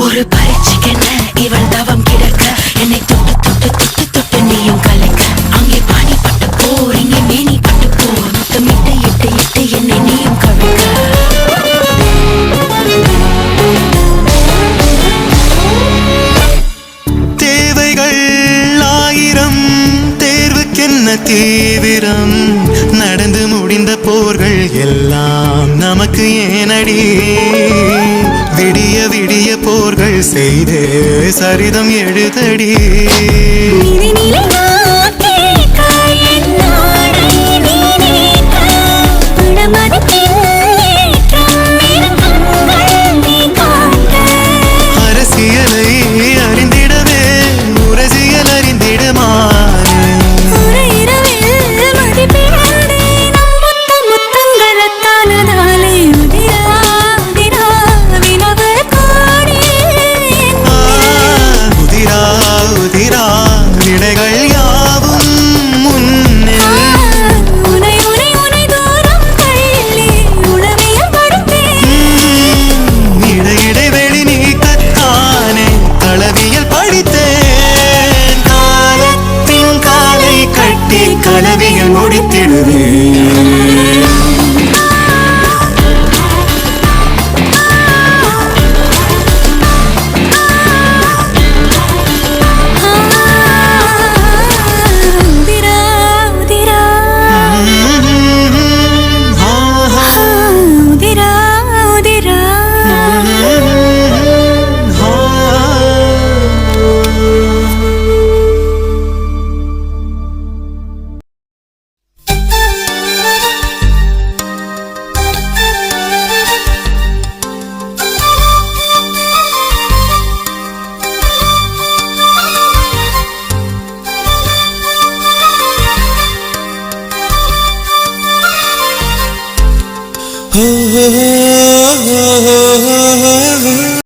ஒரு பரீட்சைக்கென இவள் தவம் கிடக்க என்னை தொட்டு தொட்டு தொட்டு தொட்டு நீயும் கலைக்க அங்கே பாணி பட்டு போர் இங்கே மேனி பட்டு போர் முத்தமிட்டு இட்டு இட்டு என்னை நீயும் கவிழ்க்க தேவைகள் ஆயிரம் தேர்வுக்கென்ன தீவிரம் நடந்து முடிந்த போர்கள் எல்லாம் நமக்கு ஏனடி விடிய விடிய போர்கள் செய்தே சரிதம் எழுதடி அரசியலை அறிந்திடவே முரசியல் அறிந்திடுமாறு கனவிகள் முடித்திடுவே